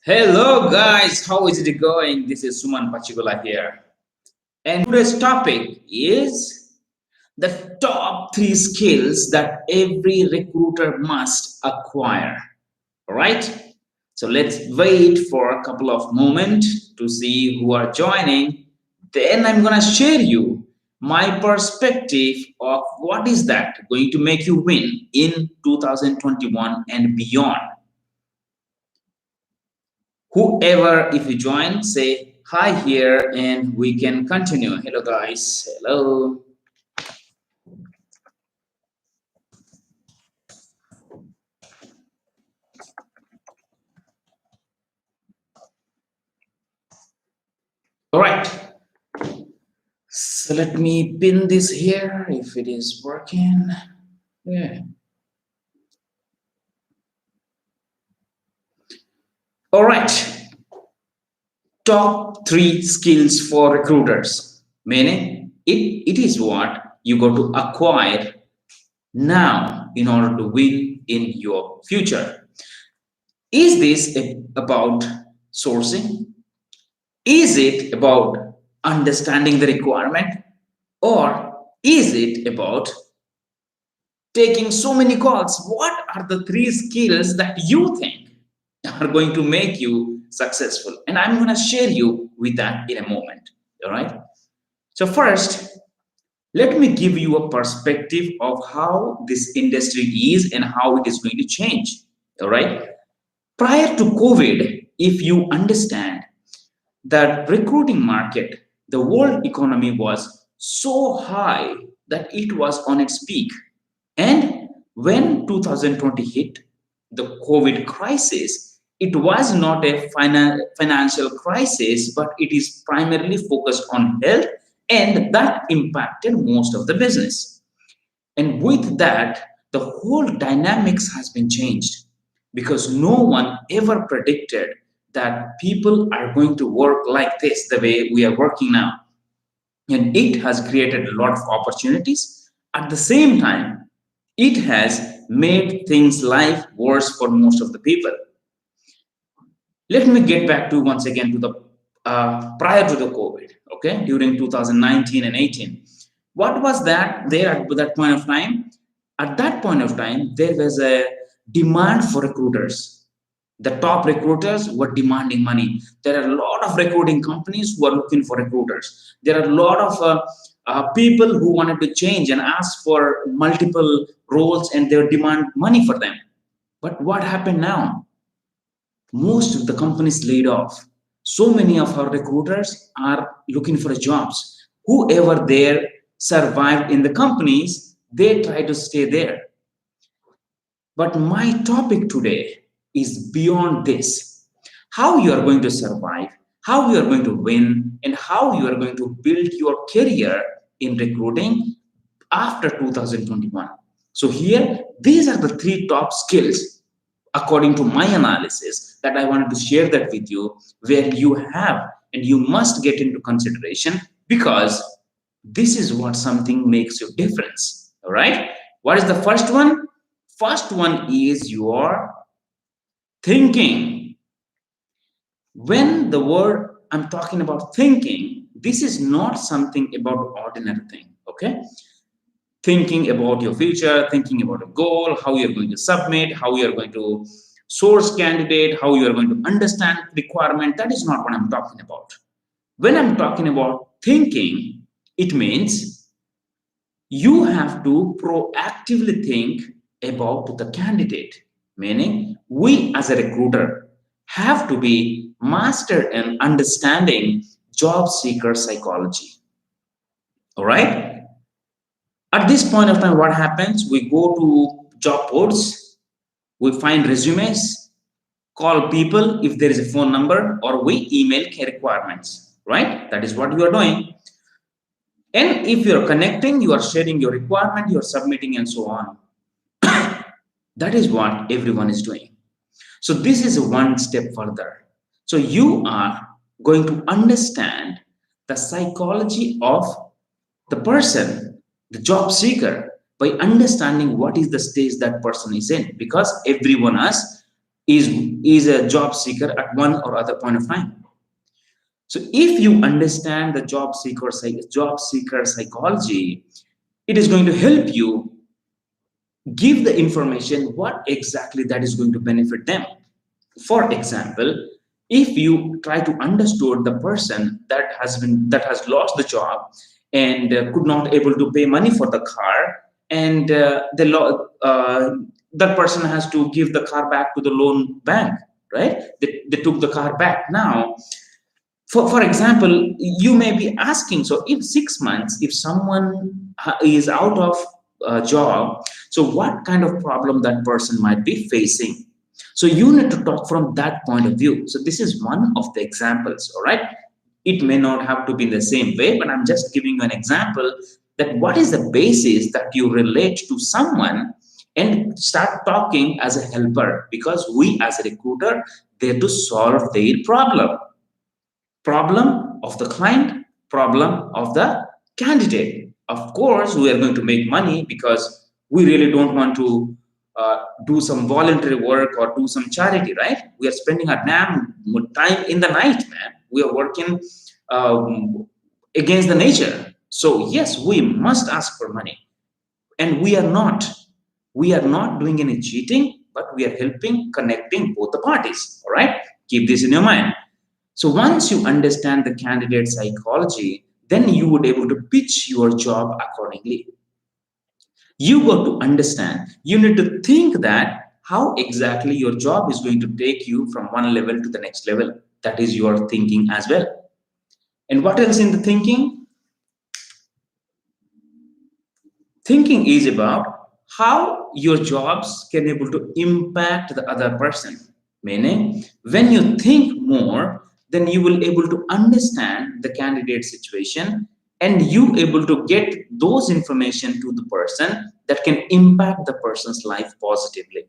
Hello guys, how is it going? This is Suman Pachigulla here. And today's topic is the top 3 skills that every recruiter must acquire. Alright? So let's wait for a couple of moments to see who are joining. Then I'm gonna share you my perspective of what is that going to make you win in 2021 and beyond. Whoever, if you join, say hi here and we can continue. Hello guys. Hello. All right. So let me pin this here if it is working. Yeah. All right. Top 3 skills for recruiters. Meaning it is what you got to acquire now in order to win in your future. Is this about sourcing? Is it about understanding the requirement? Or is it about taking so many calls? What are the 3 skills that you think are going to make you successful? And I'm going to share you with that in a moment. All right. So, first, let me give you a perspective of how this industry is and how it is going to change. All right. Prior to COVID, if you understand, that recruiting market, the world economy was so high that it was on its peak. And when 2020 hit, the COVID crisis, it was not a financial crisis, but it is primarily focused on health, and that impacted most of the business. And with that, the whole dynamics has been changed because no one ever predicted that people are going to work like this, the way we are working now. And it has created a lot of opportunities. At the same time, it has made things life worse for most of the people. Let me get back to once again to the prior to the COVID, okay, during 2019 and 18. What was that there at that point of time? At that point of time, there was a demand for recruiters. The top recruiters were demanding money. There are a lot of recruiting companies who are looking for recruiters. There are a lot of people who wanted to change and ask for multiple roles, and they demand money for them. But what happened now? Most of the companies laid off. So many of our recruiters are looking for jobs. Whoever there survived in the companies, they try to stay there. But my topic today is beyond this. How you are going to survive, how you are going to win, and how you are going to build your career in recruiting after 2021. So here, these are the 3 top skills according to my analysis that I wanted to share that with you, where you have and you must get into consideration because this is what something makes you difference. All right. What is the first one? First one is your thinking. When the word I'm talking about thinking, this is not something about ordinary thing. Okay. Thinking about your future, thinking about a goal, how you're going to submit, how you're going to source candidate, how you're going to understand requirement. That is not what I'm talking about. When I'm talking about thinking, it means you have to proactively think about the candidate. Meaning, we as a recruiter have to be master in understanding job seeker psychology. All right. At this point of time, what happens? We go to job boards, we find resumes, call people if there is a phone number, or we email requirements, right? That is what you are doing. And if you're connecting, you are sharing your requirement, you're submitting, and so on. That is what everyone is doing. So this is one step further. So you are going to understand the psychology of the person, the job seeker, by understanding what is the stage that person is in, because everyone is is a job seeker at one or other point of time. So if you understand the job seeker psychology, it is going to help you give the information what exactly that is going to benefit them. For example, if you try to understand the person that has lost the job and could not able to pay money for the car, and that person has to give the car back to the loan bank, right? They took the car back. Now, for example, you may be asking, so if 6 months, if someone is out of a job, so what kind of problem that person might be facing? So you need to talk from that point of view. So this is one of the examples, all right? It may not have to be in the same way, but I'm just giving you an example that what is the basis that you relate to someone and start talking as a helper, because we as a recruiter there to solve their problem of the client, problem of the candidate. Of course, we are going to make money because we really don't want to do some voluntary work or do some charity, right? We are spending our damn time in the night, man. We are working against the nature. So yes, we must ask for money, and we are not doing any cheating, but we are helping connecting both the parties. All right, keep this in your mind. So once you understand the candidate psychology, then you would able to pitch your job accordingly. You got to understand, you need to think that how exactly your job is going to take you from one level to the next level. That is your thinking as well. And what else in the thinking? Thinking is about how your jobs can able to impact the other person. Meaning, when you think more, then you will able to understand the candidate situation, and you able to get those information to the person that can impact the person's life positively.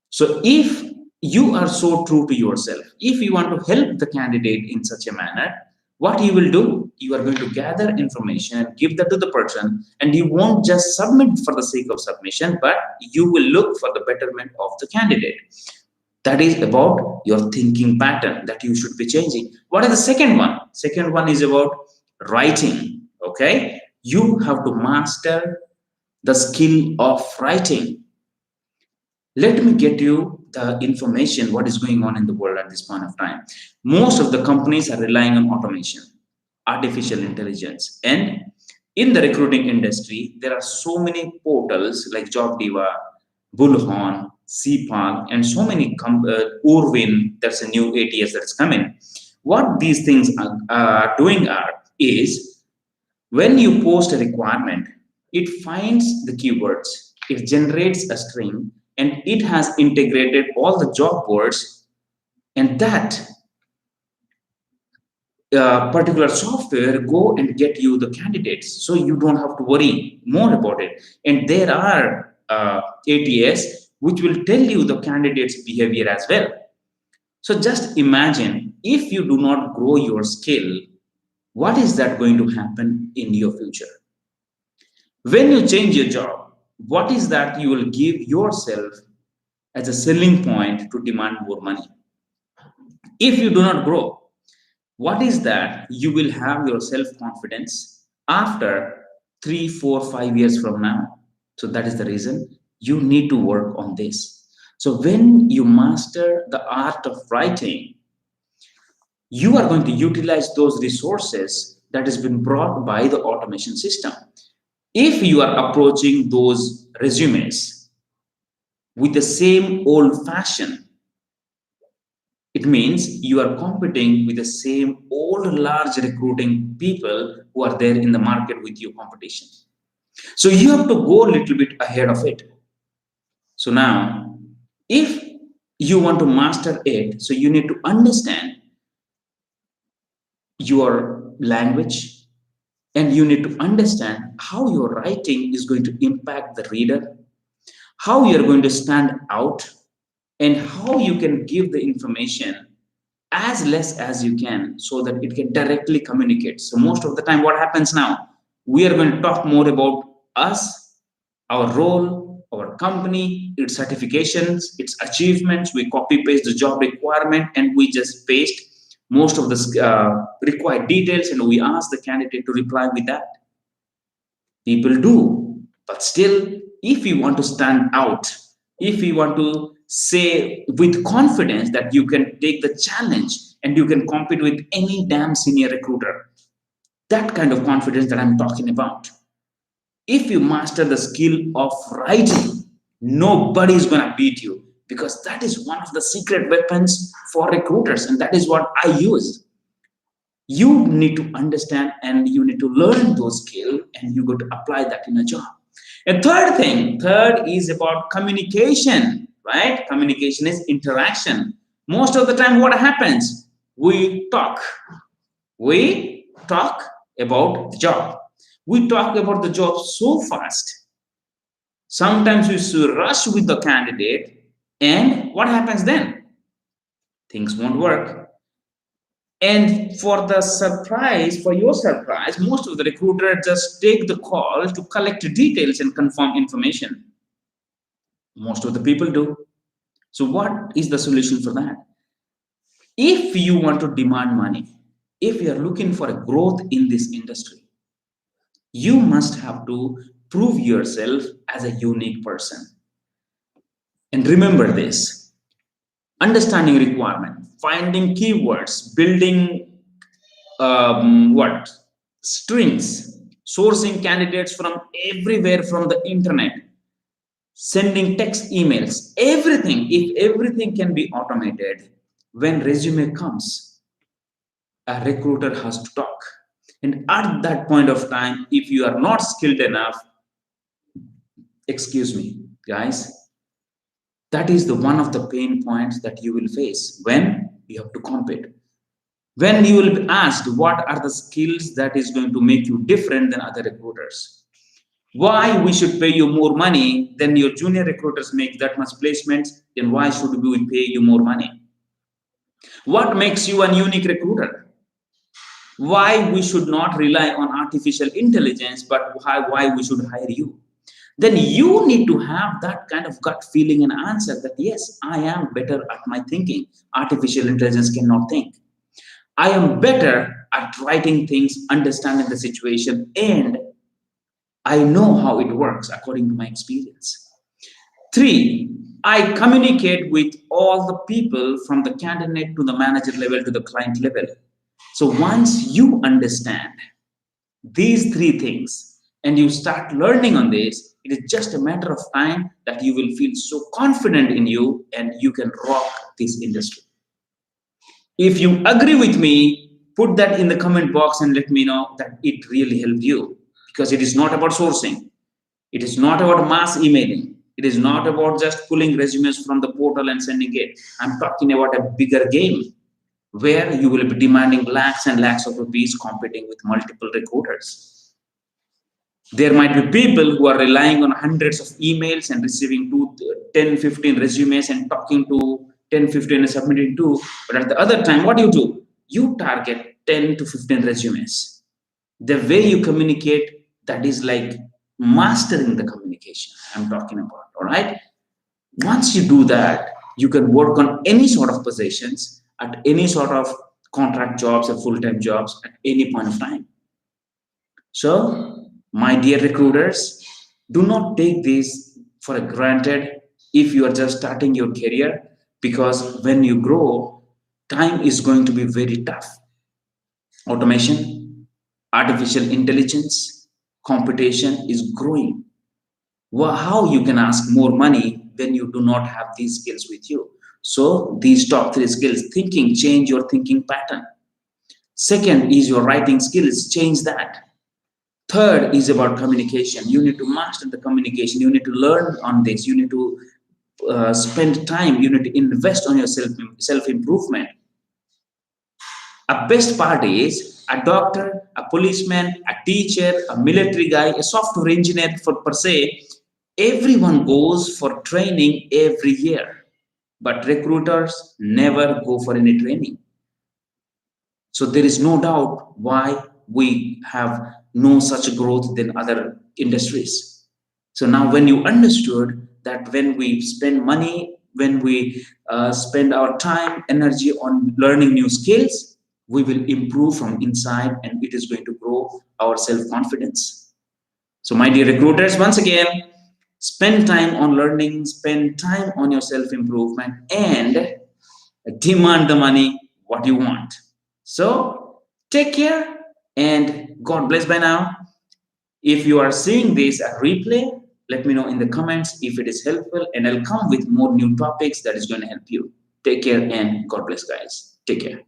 So if you are so true to yourself, if you want to help the candidate in such a manner, what you will do, you are going to gather information and give that to the person, and you won't just submit for the sake of submission, but you will look for the betterment of the candidate. That is about your thinking pattern that you should be changing. What is the second one? Second one is about writing. Okay, you have to master the skill of writing. Let me get you the information what is going on in the world at this point of time. Most of the companies are relying on automation, artificial intelligence, and in the recruiting industry there are so many portals like Job Diva, Bullhorn, CPAL, and so many Urwin. That's a new ATS that's coming. What these things are doing is, when you post a requirement, it finds the keywords, it generates a string, and it has integrated all the job words, and that particular software go and get you the candidates, so you don't have to worry more about it. And there are ATS which will tell you the candidates behavior as well. So just imagine, if you do not grow your skill, what is that going to happen in your future? When you change your job, what is that you will give yourself as a selling point to demand more money? If you do not grow, what is that you will have your self confidence after 3, 4, 5 years from now? So that is the reason you need to work on this. So when you master the art of writing, you are going to utilize those resources that has been brought by the automation system. If you are approaching those resumes with the same old fashioned, it means you are competing with the same old large recruiting people who are there in the market with your competition. So you have to go a little bit ahead of it. So now, if you want to master it, so you need to understand your language, and you need to understand how your writing is going to impact the reader, how you're going to stand out, and how you can give the information as less as you can so that it can directly communicate. So most of the time what happens now, we are going to talk more about us, our role, our company, its certifications, its achievements. We copy paste the job requirement and we just paste most of the required details, and we ask the candidate to reply with that. People do, but still, if you want to stand out, if you want to say with confidence that you can take the challenge and you can compete with any damn senior recruiter, that kind of confidence that I'm talking about, if you master the skill of writing, nobody is going to beat you, because that is one of the secret weapons for recruiters, and that is what I use. You need to understand and you need to learn those skills, and you got to apply that in a job. And third is about communication, right? Communication is interaction. Most of the time, what happens? We talk about the job. We talk about the job so fast. Sometimes we should rush with the candidate, and what happens then? Things won't work. And for your surprise, most of the recruiter just take the call to collect details and confirm information. Most of the people do. So, what is the solution for that? If you want to demand money, if you are looking for a growth in this industry, you must have to prove yourself as a unique person. And remember this: understanding requirement, finding keywords, building what strings, sourcing candidates from everywhere from the internet, sending text emails, everything. If everything can be automated, when resume comes, a recruiter has to talk. And at that point of time, if you are not skilled enough, excuse me, guys, that is the one of the pain points that you will face when you have to compete. When you will be asked what are the skills that is going to make you different than other recruiters, why we should pay you more money than your junior recruiters make that much placements, then why should we pay you more money? What makes you a unique recruiter? Why we should not rely on artificial intelligence, but why we should hire you? Then you need to have that kind of gut feeling and answer that yes, I am better at my thinking. Artificial intelligence cannot think. I am better at writing things, understanding the situation, and I know how it works according to my experience. Three, I communicate with all the people from the candidate to the manager level to the client level. So once you understand these three things and you start learning on this, it is just a matter of time that you will feel so confident in you and you can rock this industry. If you agree with me, put that in the comment box and let me know that it really helped you, because it is not about sourcing. It is not about mass emailing. It is not about just pulling resumes from the portal and sending it. I'm talking about a bigger game where you will be demanding lakhs and lakhs of rupees competing with multiple recruiters. There might be people who are relying on hundreds of emails and receiving 10, 15 resumes and talking to 10, 15 and submitting to. But at the other time, what do? You target 10 to 15 resumes. The way you communicate, that is like mastering the communication I'm talking about. All right. Once you do that, you can work on any sort of positions at any sort of contract jobs or full-time jobs at any point of time. So, my dear recruiters, do not take this for granted if you are just starting your career, because when you grow, time is going to be very tough. Automation, artificial intelligence, competition is growing. Well, how you can ask more money when you do not have these skills with you? So these top three skills: thinking, change your thinking pattern. Second is your writing skills, change that. Third is about communication. You need to master the communication. You need to learn on this. You need to spend time. You need to invest on your self improvement. A best part is a doctor, a policeman, a teacher, a military guy, a software engineer for per se. Everyone goes for training every year, but recruiters never go for any training. So there is no doubt why we have no such growth than other industries. So now when you understood that when we spend money, when we spend our time, energy on learning new skills, we will improve from inside and it is going to grow our self confidence. So, my dear recruiters, once again, spend time on learning, spend time on your self improvement, and demand the money what you want. So, take care and God bless by now. If you are seeing this a replay, let me know in the comments if it is helpful, and I'll come with more new topics that is going to help you. Take care and God bless, guys. Take care.